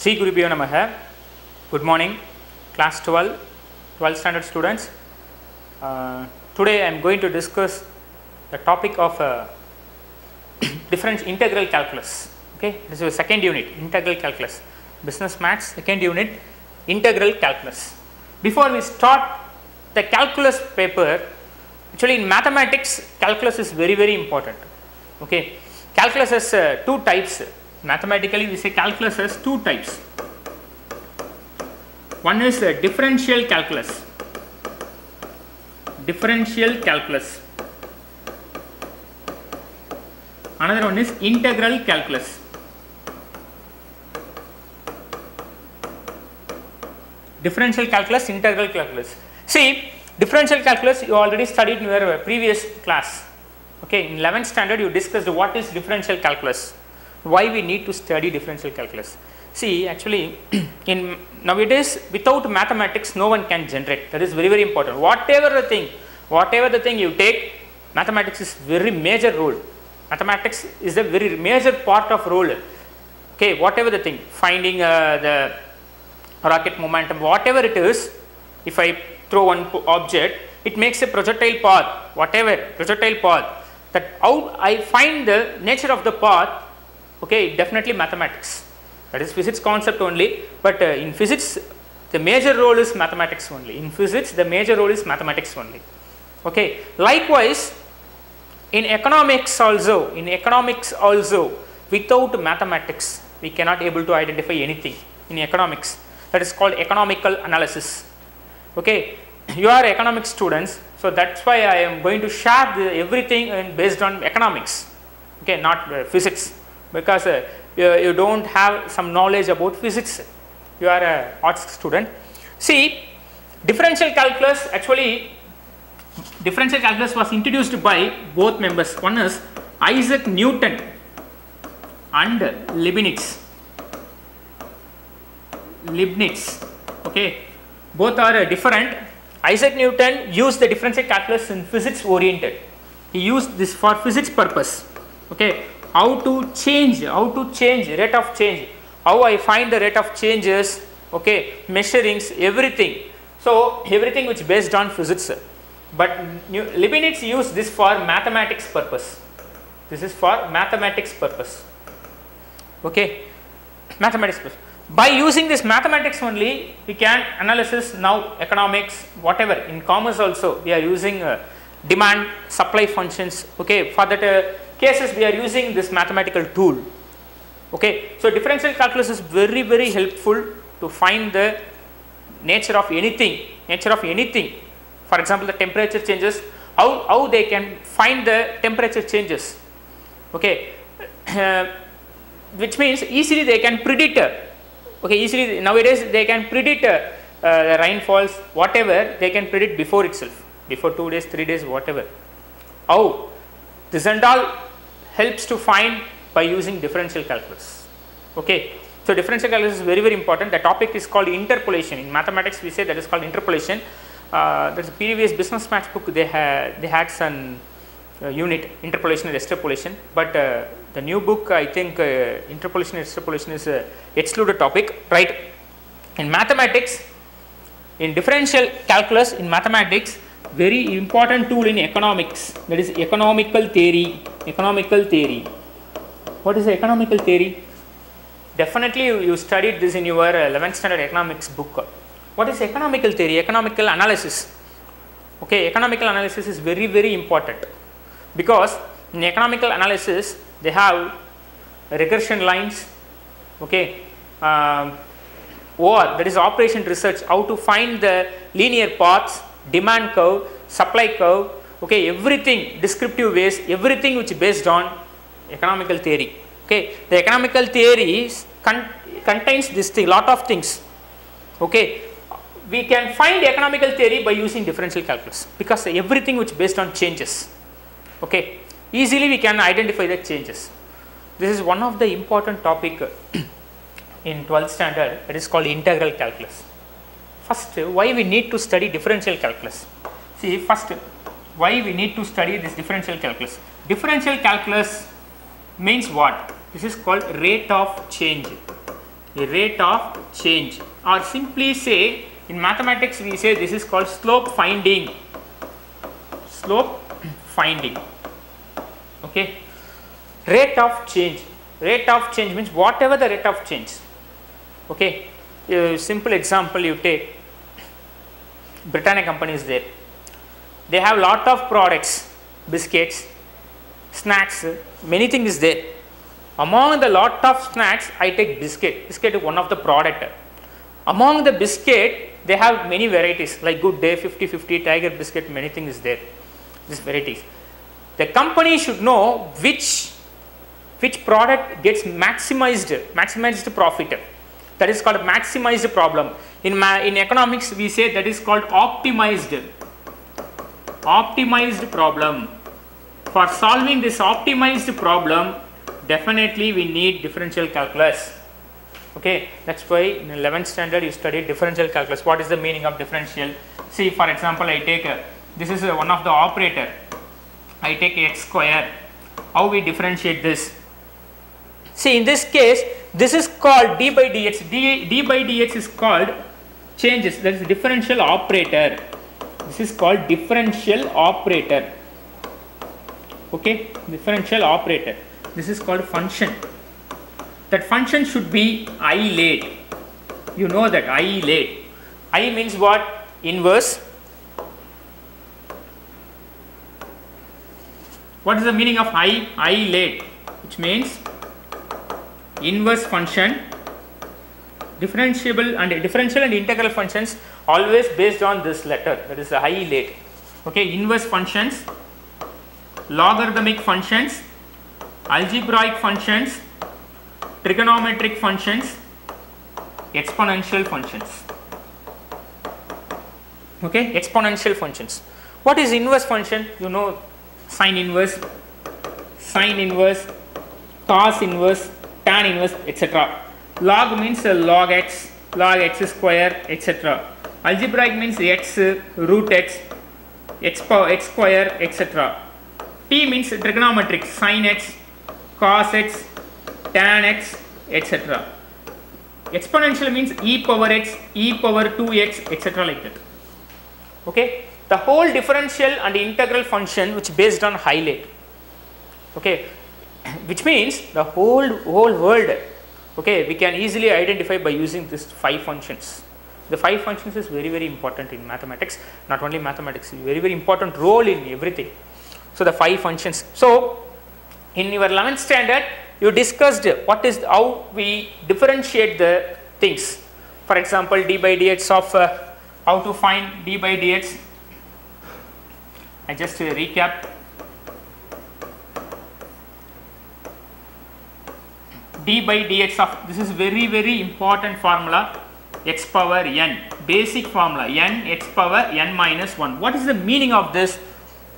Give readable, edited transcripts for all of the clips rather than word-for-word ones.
Sri Gurubhyo Namaha. Good morning, class 12th standard students. Today I am going to discuss the topic of differential integral calculus. Okay, this is the second unit, integral calculus. Business Maths, second unit, integral calculus. Before we start the calculus paper, actually in mathematics, calculus is very, very important. Okay, calculus has two types. Mathematically, we say calculus has two types. One is differential calculus. Differential calculus. Another one is integral calculus. Differential calculus, integral calculus. See, differential calculus you already studied in your previous class. Okay, in 11th standard you discussed what is differential calculus, why we need to study differential calculus. See, actually in nowadays without mathematics no one can generate. That is very, very important. Whatever the thing you take, mathematics is very major role. Mathematics is a very major part of role. Okay, whatever the thing, finding the rocket momentum, whatever it is, if I throw one object, it makes a projectile path, whatever projectile path, that how I find the nature of the path, okay, definitely mathematics. That is physics concept only, but in physics the major role is mathematics only. In physics the major role is mathematics only. Okay, likewise in economics also, without mathematics we cannot able to identify anything in economics. That is called economical analysis. Okay, you are economics students, so that's why I am going to share everything based on economics. Okay, not physics, because you don't have some knowledge about physics. You are a arts student. See, differential calculus, actually differential calculus was introduced by both members. One is Isaac Newton and Leibniz. Okay, both are different. Isaac Newton used the differential calculus in physics oriented. He used this for physics purpose. Okay, how to change rate of change, how I find the rate of changes, okay, measurings, everything. So everything which based on physics. But Leibniz used this for mathematics purpose. This is for mathematics purpose. Okay, mathematics purpose. By using this mathematics only, we can analysis now economics, whatever. In commerce also we are using demand supply functions. Okay, for that cases we are using this mathematical tool. Okay, so differential calculus is very, very helpful to find the nature of anything. For example, the temperature changes, how they can find the temperature changes. Okay, which means easily they can predict. Okay, easily nowadays they can predict the rainfalls, whatever they can predict before itself, before 2 days, 3 days, whatever. How this and all helps to find by using differential calculus. Okay, so differential calculus is very, very important. The topic is called interpolation. In mathematics we say that is called interpolation. There's a previous business maths book, they had some unit interpolation and extrapolation, but the new book, I think interpolation and extrapolation is excluded topic, right? In mathematics, in differential calculus in mathematics, very important tool in economics, that is economical theory. What is the economical theory? Definitely you studied this in your 11th standard economics book. What is economical theory? Economical analysis. Okay, economical analysis is very, very important, because in economical analysis they have regression lines, okay, or that is operation research, how to find the linear paths, demand curve, supply curve, okay, everything, descriptive ways, everything which is based on economical theory. Okay, the economical theory contains this thing, lot of things. Okay, we can find economical theory by using differential calculus, because everything which is based on changes. Okay, easily we can identify the changes. This is one of the important topic in 12th standard, that is called integral calculus. First, why we need to study differential calculus? See, first, why we need to study this differential calculus? Differential calculus means what? This is called rate of change. a rate of change, or simply say in mathematics we say this is called slope finding. Slope finding. Okay. Rate of change. Rate of change means whatever the rate of change. Okay. A simple example you take, Britannia company is there. They have lot of products, biscuits, snacks, many things is there. Among the lot of snacks, I take biscuit. Biscuit is one of the product. Among the biscuit, they have many varieties like Good Day, 50-50, Tiger biscuit, many things is there. These varieties. The company should know which product gets maximized profit. That is called maximized problem. In economics, we say that is called optimized problem. For solving this optimized problem, definitely we need differential calculus. Okay, that's why in 11th standard you studied differential calculus. What is the meaning of differential? See, for example, I take this is one of the operator. I take x square. How we differentiate this? See, in this case, this is called d by dx. D by dx is called changes. That is differential operator. This is called differential operator. Okay, differential operator. This is called function. That function should be I late. You know that I late. I means what? Inverse. What is the meaning of I? I late, which means inverse function. Differential and integral functions always based on this letter, that is the I late. Okay, inverse functions, logarithmic functions, algebraic functions, trigonometric functions, exponential functions. Okay, exponential functions. What is inverse function? You know, sine inverse, cos inverse, tan inverse, etc. Log means log x square, etc. Algebraic means x, root x, x power x square, etc. T means trigonometric, sin x, cos x, tan x, etc. Exponential means e power x, e power 2x, etc. like that. Okay, the whole differential and integral function which based on highlight. Okay, which means the whole world. Okay, we can easily identify by using these 5 functions. The 5 functions is very, very important in mathematics. Not only mathematics, very, very important role in everything. So the 5 functions. So in your 11th standard, you discussed how we differentiate the things. For example, d by dx of how to find d by dx. I just recap. D by dx of, this is very, very important formula, x power n, basic formula, n x power n minus 1. What is the meaning of this?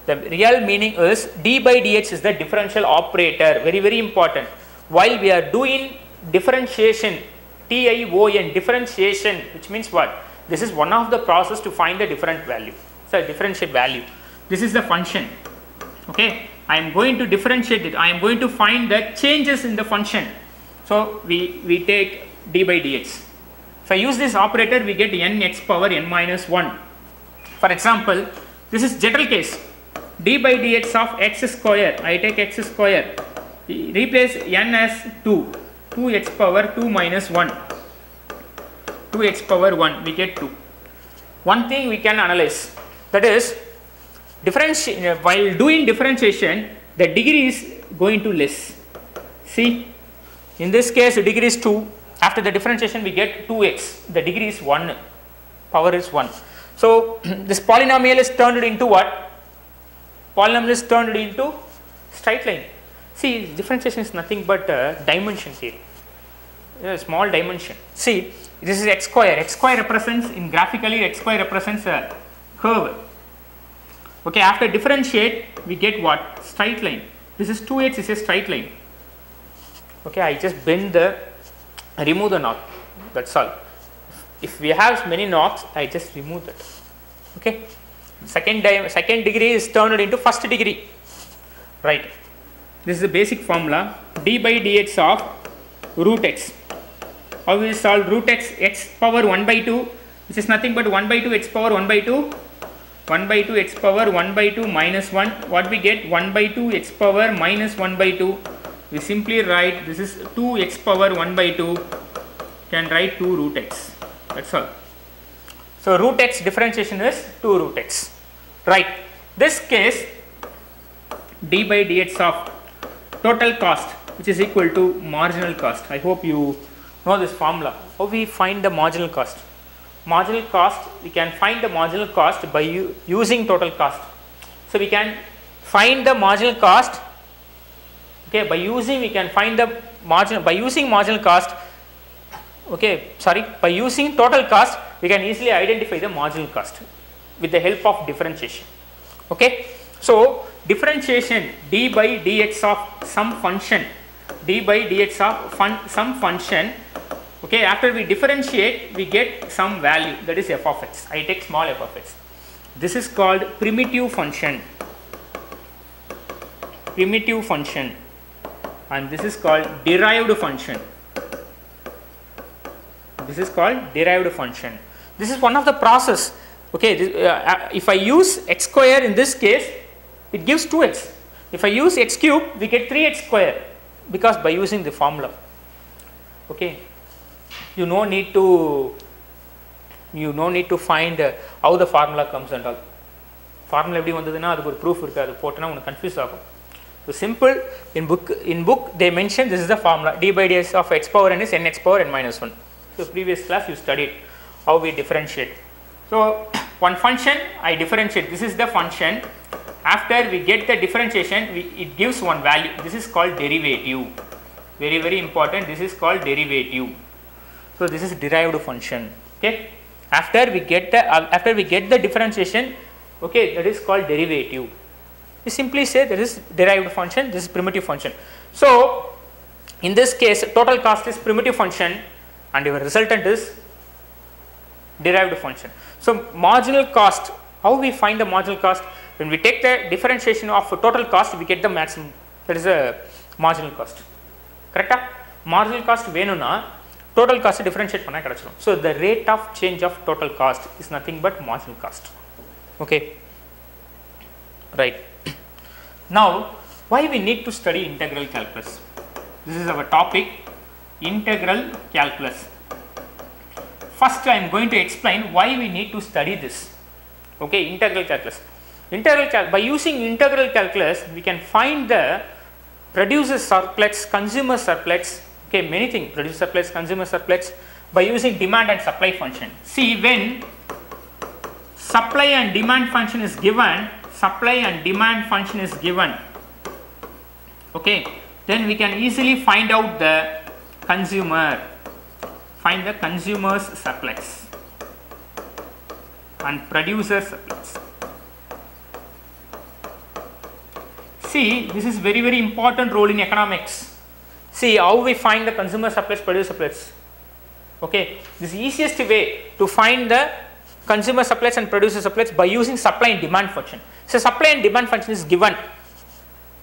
The real meaning is d by dx is the differential operator, very, very important. While we are doing differentiation, TION, differentiation, which means what? This is one of the process to find the different value, so differential value. This is the function. Okay, I am going to differentiate it. I am going to find the changes in the function. So we take d by dx. If I use this operator, we get n x power n minus 1. For example, this is general case. D by dx of x square. I take x square. Replace n as 2. 2x power 2 minus 1. 2x power 1. We get 2. One thing we can analyze. That is, while doing differentiation, the degree is going to less. See, in this case, the degree is 2. After the differentiation, we get 2x. The degree is 1. Power is 1. So this polynomial is turned into what? Polynomial is turned into straight line. See, differentiation is nothing but dimension theory. Small dimension. See, this is x square. X square represents, in graphically, x square represents a curve. Okay, after differentiate, we get what? Straight line. This is 2x is a straight line. Okay, I just remove the knot. That's all. If we have many knots, I just remove that. Okay. Second degree is turned into first degree. Right. This is the basic formula. D by dx of root x. How we solve root x power 1 by 2, which is nothing but 1 by 2 x power 1 by 2, 1 by 2 x power 1 by 2 minus 1. What we get? 1 by 2 x power minus 1 by 2. We simply write this is 2 x power 1 by 2. Can write 2 root x. That's all. So root x differentiation is 2 root x. Right. This case d by dx of total cost, which is equal to marginal cost. I hope you know this formula. How we find the marginal cost? Marginal cost, we can find the marginal cost by using total cost. So we can find the marginal cost. Okay, by using we can find the marginal, by using marginal cost. Okay, sorry, by using total cost we can easily identify the marginal cost with the help of differentiation. Okay, so differentiation d by dx of some function, d by dx of some function. Okay, after we differentiate we get some value, that is f of x. I take small f of x. This is called primitive function, and this is called derived function. This is called derived function. This is one of the process. Okay, if I use x square in this case, it gives 2x. If I use x cube, we get 3x square, because by using the formula. Okay, you no need to find how the formula comes and all. Formula எப்படி வந்ததுன்னா அதுக்கு ஒரு proof இருக்கு, அது போட்டனா உங்களுக்கு confuse ஆகும். So simple, in book they mention this is the formula, d by dx of x power n is n x power n minus 1. So previous class you studied how we differentiate. So one function I differentiate, this is the function. After we get the differentiation, it gives one value. This is called derivative. Very very important. This is called derivative. So this is derived function. Okay. After we get the differentiation, okay, that is called derivative. We simply say that is derived function. This is primitive function. So in this case, total cost is primitive function, and your resultant is derived function. So marginal cost, how we find the marginal cost? When we take the differentiation of total cost, we get the maximum, that is a marginal cost. Correct? Marginal cost venuna total cost differentiate panna kedachum. So the rate of change of total cost is nothing but marginal cost. Okay, right. Now why we need to study integral calculus? This is our topic, integral calculus. First I am going to explain why we need to study this. Okay, integral calculus. By using integral calculus we can find the producer surplus, consumer surplus, okay, many things, producer surplus, consumer surplus, by using demand and supply function. See, when supply and demand function is given, okay, then we can easily find out the consumer's surplus and producer surplus. See, this is very very important role in economics. See how we find the consumer surplus, producer surplus. Okay, this is easiest way to find the consumer surplus and producer surplus by using supply and demand function. So supply and demand function is given.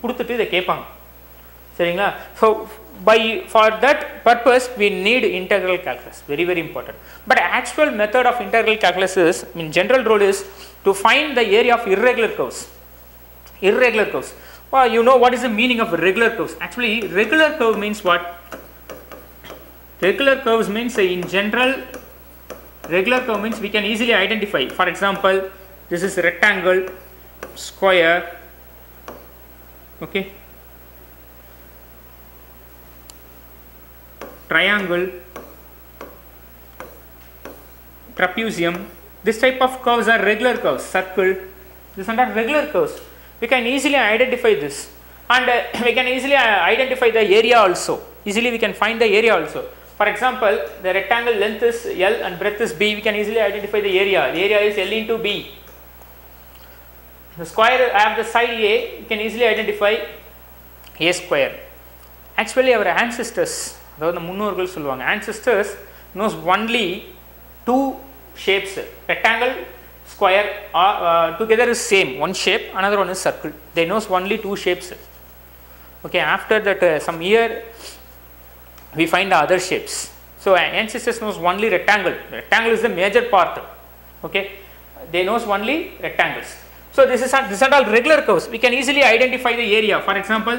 கொடுத்துட்டு இதை கேட்பாங்க. சரிங்களா? So for that purpose we need integral calculus, very very important. But actual method of integral calculus is, in general rule is to find the area of irregular curves. Irregular curves. Well, you know what is the meaning of regular curves? Actually, regular curve means what? Regular curves means in general, regular curve means we can easily identify. For example, this is rectangle, square, okay, triangle, trapezium. This type of curves are regular curves. Circle, these are regular curves. We can easily identify this, and we can easily identify the area also. Easily we can find the area also. For example, the rectangle length is L and breadth is B. We can easily identify the area. The area is L into B. The square, I have the side A. You can easily identify A square. Actually, our ancestors, the முன்னோர்கள் சொல்லுவாங்க, ancestors knows only two shapes, rectangle, square, together is same, one shape, another one is circle. They knows only two shapes. Okay, after that some year we find the other shapes. So ancestors knows only rectangle. Rectangle is the major part. Okay, they knows only rectangles. So these are all regular curves. We can easily identify the area. For example,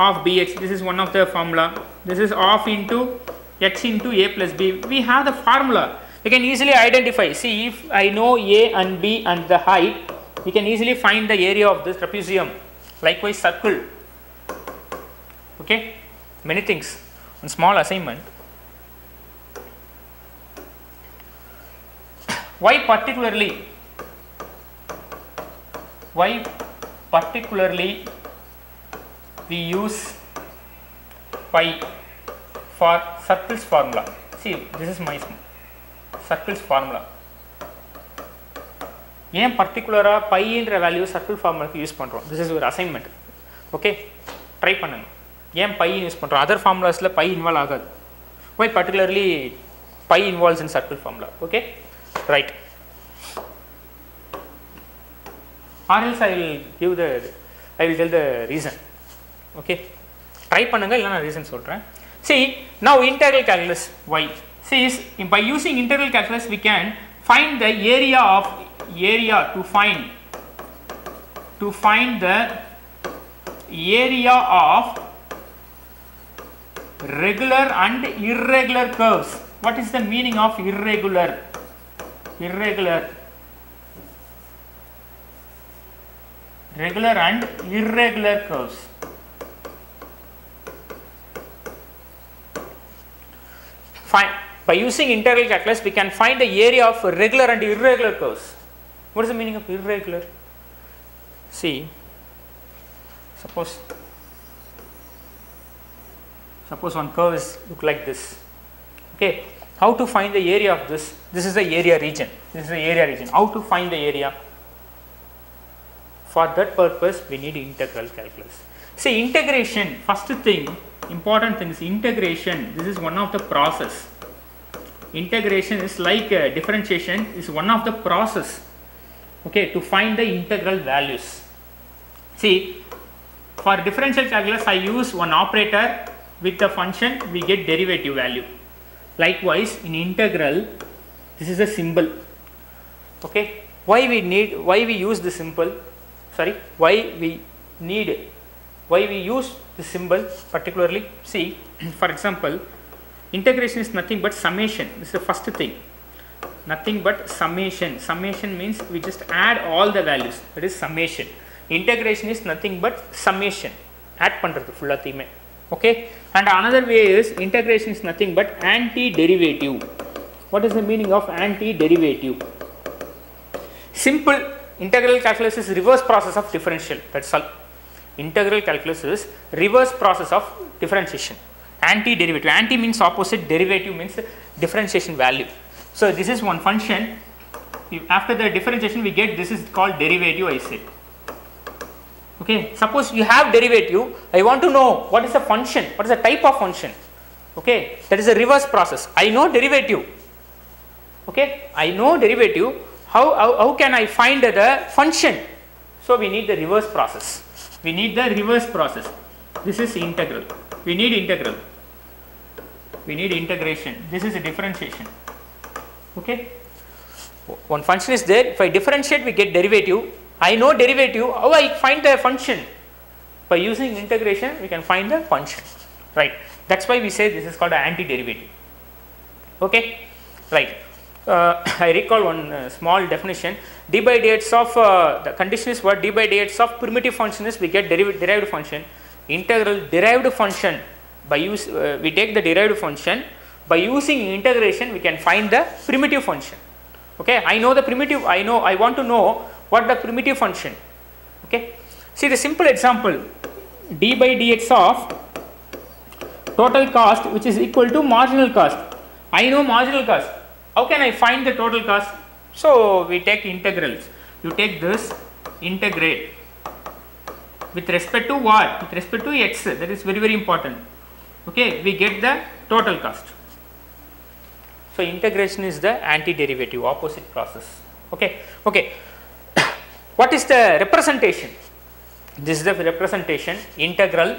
of bx. This is one of the formula. This is of into x into a plus b. We have the formula. We can easily identify. See, if I know a and b and the height, we can easily find the area of this trapezium. Likewise, circle. Okay, many things. One small assignment. Why particularly we use pi for circles formula? See, this is my circles formula. ஏன் particular pi என்ற value circle formula use பண்றோம்? This is ஒரு assignment. Okay, try பண்ணுங்க. ஏன் pi use பண்றோம்? Other formulasல pi involve ஆகாது. Why particularly pi involves in circle formula? Okay, right. Or else I will tell the reason. Okay, try பண்ணுங்க இல்ல நான் reason சொல்றேன். See, now integral calculus y. See, by using integral calculus we can find the area to find the area of regular and irregular curves. What is the meaning of irregular? Regular and irregular curves. By using integral calculus we can find the area of regular and irregular curves. What is the meaning of irregular? See, suppose one curve is look like this. Okay, how to find the area of this? This is the area region. How to find the area? For that purpose we need integral calculus. See, integration, first thing, important thing is integration. This is one of the process. Integration is like differentiation, is one of the process. Okay, to find the integral values. See, for differential calculus I use one operator with the function, we get derivative value. Likewise in integral, this is a symbol. Okay, why we use the symbol? Sorry, why we use the symbol particularly? See, for example, integration is nothing but summation. This is the first thing. Nothing but summation. Summation means we just add all the values. That is summation. Integration is nothing but summation. Add பண்றது ஃபுல்லாத்தையுமே. Okay, and another way is integration is nothing but antiderivative. What is the meaning of antiderivative? Simple. Integral calculus is reverse process of differential. That's all. Integral calculus is reverse process of differentiation. Antiderivative. Anti means opposite, derivative means differentiation value. So this is one function. After the differentiation we get, this is called derivative, I say. Okay, suppose you have derivative, I want to know what is the function, what is the type of function. Okay, that is a reverse process. I know derivative. Okay, I know derivative. How can I find the function? So we need the reverse process. This is integral. We need integral. We need integration. This is a differentiation. Okay, one function is there. If I differentiate, we get derivative. I know derivative. How I find the function? By using integration, we can find the function. Right. That's why we say this is called an antiderivative. Okay. Right. I recall one small definition. D by dx of the condition is what? D by dx of primitive function is we get derived function. Integral derived function. By we take the derived function. By using integration, we can find the primitive function. Okay, I know the primitive. I want to know what the primitive function. Okay, see the simple example. D by dx of total cost, which is equal to marginal cost. I know marginal cost. How can I find the total cost? So we take integrals. You take this, integrate with respect to what? With respect to x. That is very, very important. Okay, we get the total cost. So integration is the antiderivative, opposite process. Okay. What is the representation? This is the representation. Integral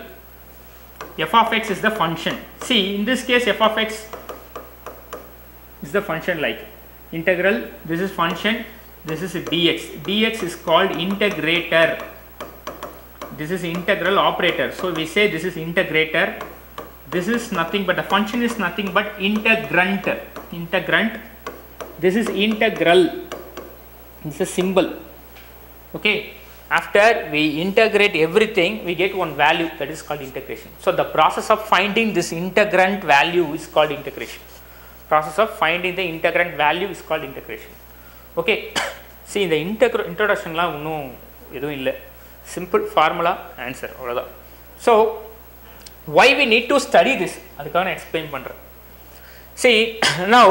f of x is the function. See, in this case f of x is the function like integral, this is function, this is dx. Dx is called integrator. This is integral operator. So we say this is integrator. This is nothing but the function is nothing but integrand. Integrand. This is integral. This is a symbol. Okay. After we integrate everything, we get one value, that is called integration. So the process of finding this integrand value is called integration. Process of finding the integrand value is called integration. Okay. See, in the introduction la unnu edhu illa. Simple formula answer. So why we need to study this? Adukku na explain pandren. See, now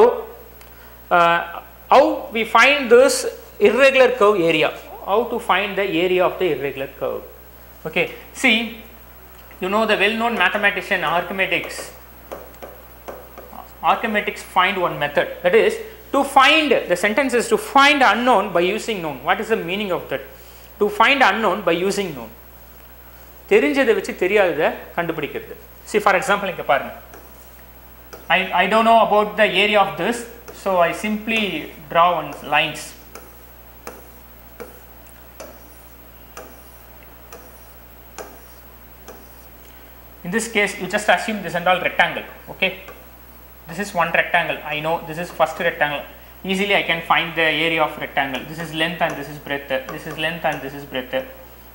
how we find this irregular curve area? How to find the area of the irregular curve? Okay, see, you know the well-known mathematician Archimedes. Archimedes find one method, that is to find the sentence is to find unknown by using known. What is the meaning of that? To find unknown by using known. தெரிஞ்சதை வச்சு தெரியாததை கண்டுபிடிக்கிறது. See, for example, இங்க பாருங்க. I don't know about the area of this, so I simply draw one lines. In this case, you just assume this and all rectangle. Okay, this is one rectangle. I know this is first rectangle. Easily I can find the area of rectangle. This is length and this is breadth. This is length and this is breadth.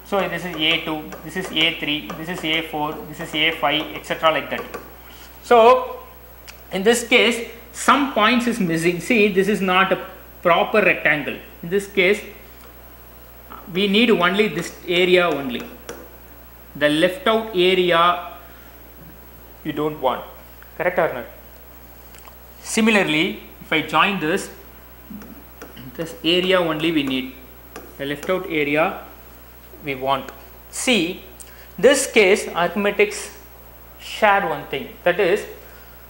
So this is A2, this is A3, this is A4, this is A5, etc. like that. So in this case, some points is missing. See, this is not a proper rectangle. In this case, we need only this area only. The left out area you don't want. Correct or not? Similarly, if I join this area only we need. The left out area we want. See, this case Archimedes shared one thing, that is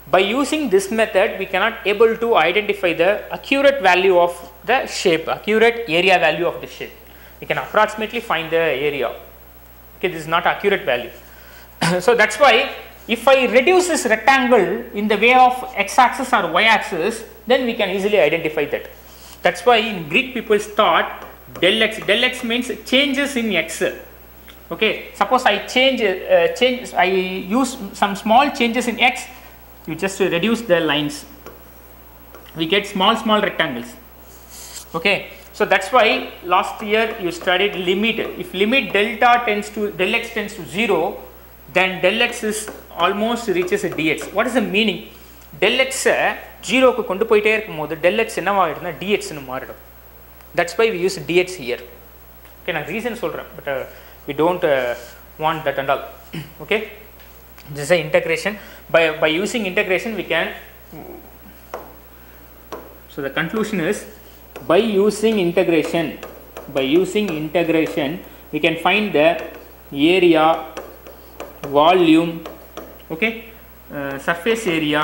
by using this method we cannot able to identify the accurate value of the shape, accurate area value of the shape. We can approximately find the area. Okay, this is not accurate value. So that's why if I reduce this rectangle in the way of x-axis or y-axis, then we can easily identify that. That's why in Greek people thought del x means changes in x. Okay, suppose I I use some small changes in x, you just reduce the lines, we get small rectangles. Okay, so that's why last year you studied limit. If limit del x tends to 0, then del x is almost reaches a dx. What is the meaning? Del x 0 க்கு கொண்டு போயிட்டே இருக்கும்போது del x என்னவாயிடும்னா dx ன்னு மாறிடும். That's why we use dx here. Okay, நான் reason சொல்றேன், but we don't want that and all. Okay, this is a integration. By using integration we can. So the conclusion is, by using integration we can find the area, volume, okay, surface area,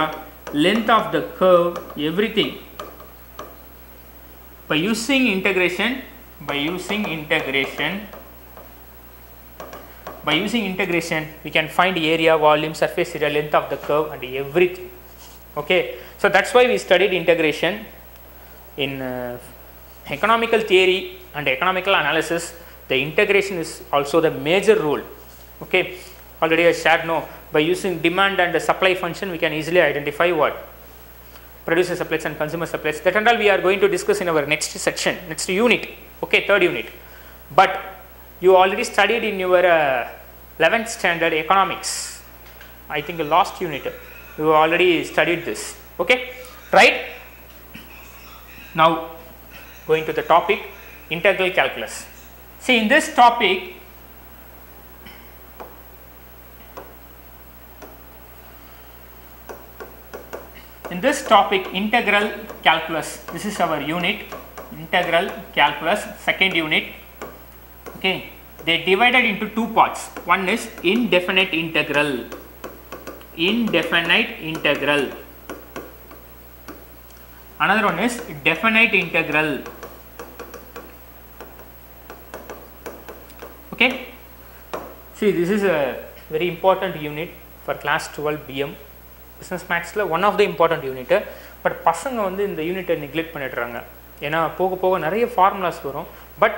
length of the curve, everything. By using integration we can find area, volume, surface area, length of the curve and everything. Okay, so that's why we studied integration. In economical theory and economical analysis, the integration is also the major role. Okay, already I shared, no, by using demand and the supply function we can easily identify what producer supplies and consumer supplies. That and all we are going to discuss in our next section, next unit. Okay, third unit. But you already studied in your 11th standard economics, I think the last unit you already studied this. Okay, right? Now going to the topic, integral calculus. See, in this topic integral calculus, this is our unit, integral calculus, second unit. Okay, they divided into two parts. One is indefinite integral. Another one is definite integral. Okay, see, this is a very important unit for class 12 BM business மேக்ஸில் one of the important unit. But பசங்க வந்து இந்த யூனிட்டை neglect பண்ணிடுறாங்க. ஏன்னா போக போக நிறைய ஃபார்முலாஸ் வரும். பட்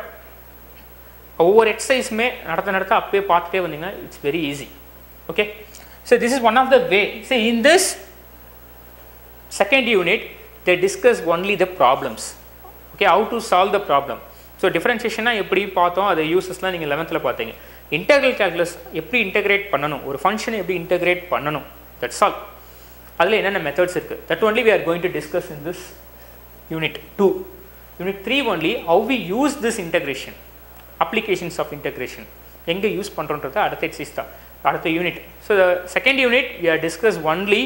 ஒவ்வொரு எக்ஸசைஸுமே நடத்த அப்பயே பார்த்துட்டே வந்தீங்கன்னா it's very easy. Okay, so this is one of the way. So in this second unit they discuss only the problems. Okay, how to solve the problem. So டிஃபரன்ஷியேஷனா எப்படி பார்த்தோம், அதை யூசஸ்லாம் நீங்கள் 11th பார்த்தீங்க. இன்டெக்ரல் கால்குலஸ் எப்படி integrate பண்ணணும், ஒரு ஃபங்க்ஷனை எப்படி இன்டெகிரேட் பண்ணணும், தட்ஸ் ஆல். அதில் என்னென்ன மெத்தட்ஸ் இருக்குது, that only we are going to discuss in this unit 2. Unit 3 only how we use this integration, applications of integration எங்கே யூஸ் பண்ணுறோன்றது அடுத்த எக்ஸைஸ் தான், அடுத்த unit. So the second unit we are discuss only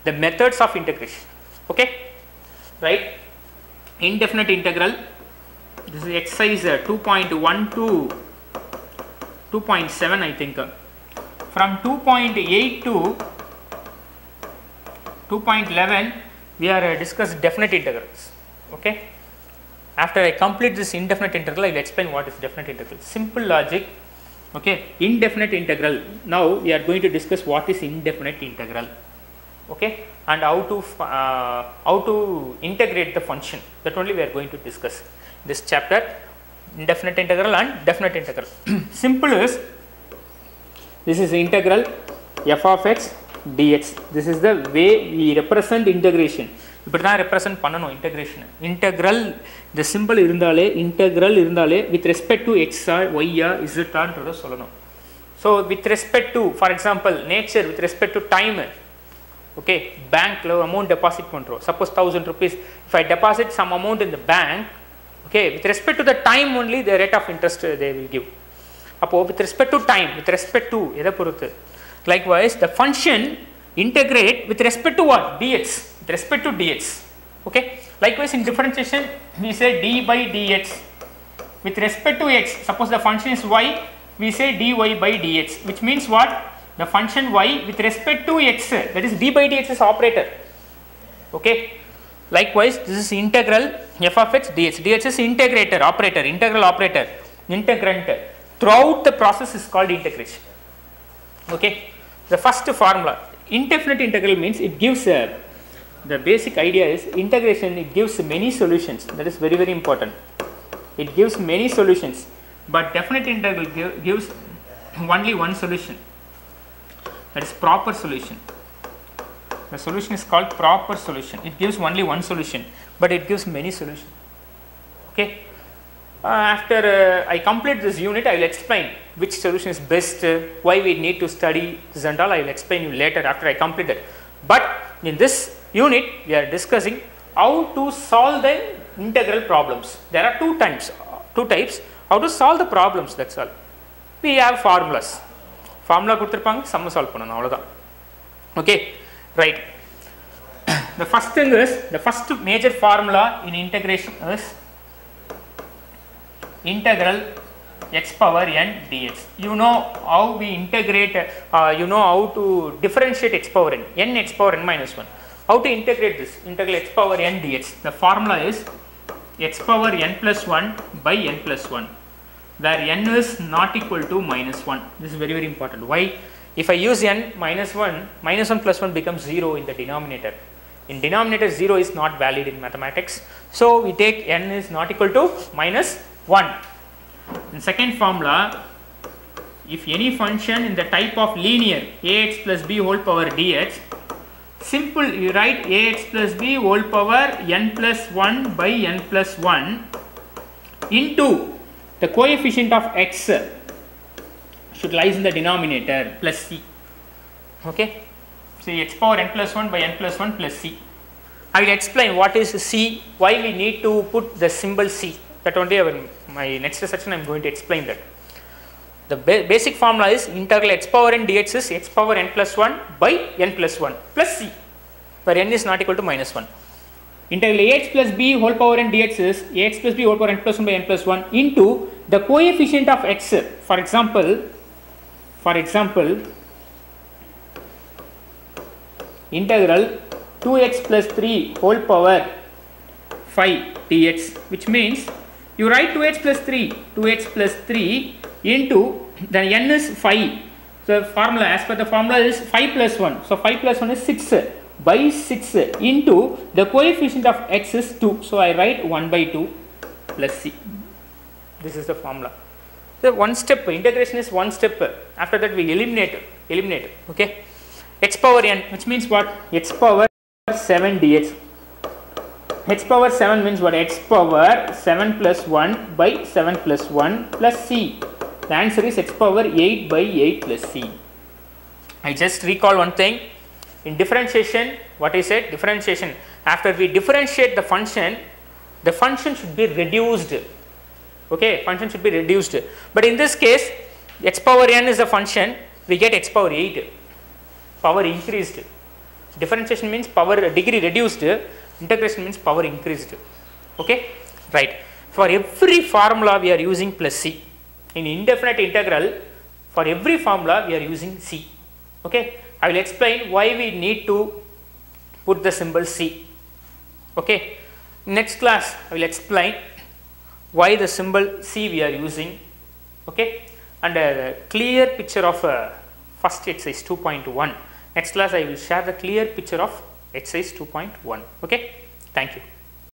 the methods of integration. Okay, right? Indefinite integral. This is exercise 2.1 to 2.7 I think. From 2.8 to 2.11 we are discuss definite integrals. Okay, after I complete this indefinite integral I will explain what is definite integral. Simple logic. Okay, indefinite integral. Now we are going to discuss what is indefinite integral. Okay, and how to integrate the function, that only we are going to discuss this chapter. Indefinite integral and definite integral. Simple is, this is integral f of x dx. This is the way we represent integration. இப்படி தான் represent பண்ணணும் integration. Integral இந்த simple இருந்தாலே, integral இருந்தாலே with respect to எக்ஸா ஒய்யா இசட்டான்றதை சொல்லணும். So with respect to, for example nature, with respect to time. Okay, பேங்க்கில் ஒரு அமௌண்ட் டெபாசிட் பண்ணுறோம், suppose 1000 rupees. If I deposit some amount in the bank, okay, with respect to the time only the rate of interest they will give. அப்போது with respect to time, with respect to எதை பொறுத்து. Likewise the function integrate with respect to what, dx, with respect to dx. Okay, likewise in differentiation we say d by dx with respect to x. Suppose the function is y, we say dy by dx, which means what, the function y with respect to x, that is d by dx is operator. Okay, likewise this is integral f of x dx. Dx is integrator, operator, integral operator, integrand. Throughout the process is called integration. Okay, the first formula, indefinite integral means it gives the basic idea is integration, it gives many solutions. That is very very important. It gives many solutions, but definite integral gives only one solution, that is proper solution. The solution is called proper solution. It gives only one solution, but it gives many solutions. Okay, after I complete this unit I will explain which solution is best, why we need to study this and all. I will explain you later after I complete it. But in this unit we are discussing how to solve the integral problems. There are two types how to solve the problems, that's all. We have formulas. Formula கொடுத்திருப்பாங்க, sum solve பண்ணனும், அவ்வளவுதான். Okay, right. The first thing is, the first major formula in integration is integral x power n dx. You know how we integrate, you know how to differentiate x power n x power n minus 1. How to integrate this, integral x power n dx. The formula is x power n plus 1 by n plus 1, where n is not equal to minus 1. This is very very important. Why? If I use n minus 1, minus 1 plus 1 becomes 0 in the denominator. In denominator 0 is not valid in mathematics. So we take n is not equal to minus 1. In second formula, if any function in the type of linear ax plus b whole power dx, simple you write ax plus b whole power n plus 1 by n plus 1 into the coefficient of x should lies in the denominator plus c. Okay, so x power n plus 1 by n plus 1 plus c. I will explain what is c, why we need to put the symbol c. That only my next section I am going to explain that. The basic formula is integral x power n dx is x power n plus 1 by n plus 1 plus c, where n is not equal to minus 1. Integral ax plus b whole power n dx is ax plus b whole power n plus 1 by n plus 1 into the coefficient of x. For example, integral 2x plus 3 whole power 5 dx, which means you write 2x plus 3 into, the n is 5. So formula, as per the formula is 5 plus 1. So 5 plus 1 is 6. by 6 into the coefficient of x is 2. So, I write 1 by 2 plus c. This is the formula. So, one step integration is one step. After that we eliminate. Okay. X power n, which means what? X power 7 dx. X power 7 means what? X power 7 plus 1 by 7 plus 1 plus c. The answer is x power 8 by 8 plus c. I just recall one thing. In differentiation, what I said? Differentiation. After we differentiate the function should be reduced. Okay, function should be reduced. But in this case, x power n is the function. We get x power 8. Power increased. Differentiation means power degree reduced. Integration means power increased. Okay, right. For every formula we are using plus c. In indefinite integral, for every formula we are using c. Okay, I will explain why we need to put the symbol c. Okay, next class I will explain why the symbol c we are using. Okay, and a clear picture of first exercise 2.1. Next class I will share the clear picture of exercise 2.1. Okay, thank you.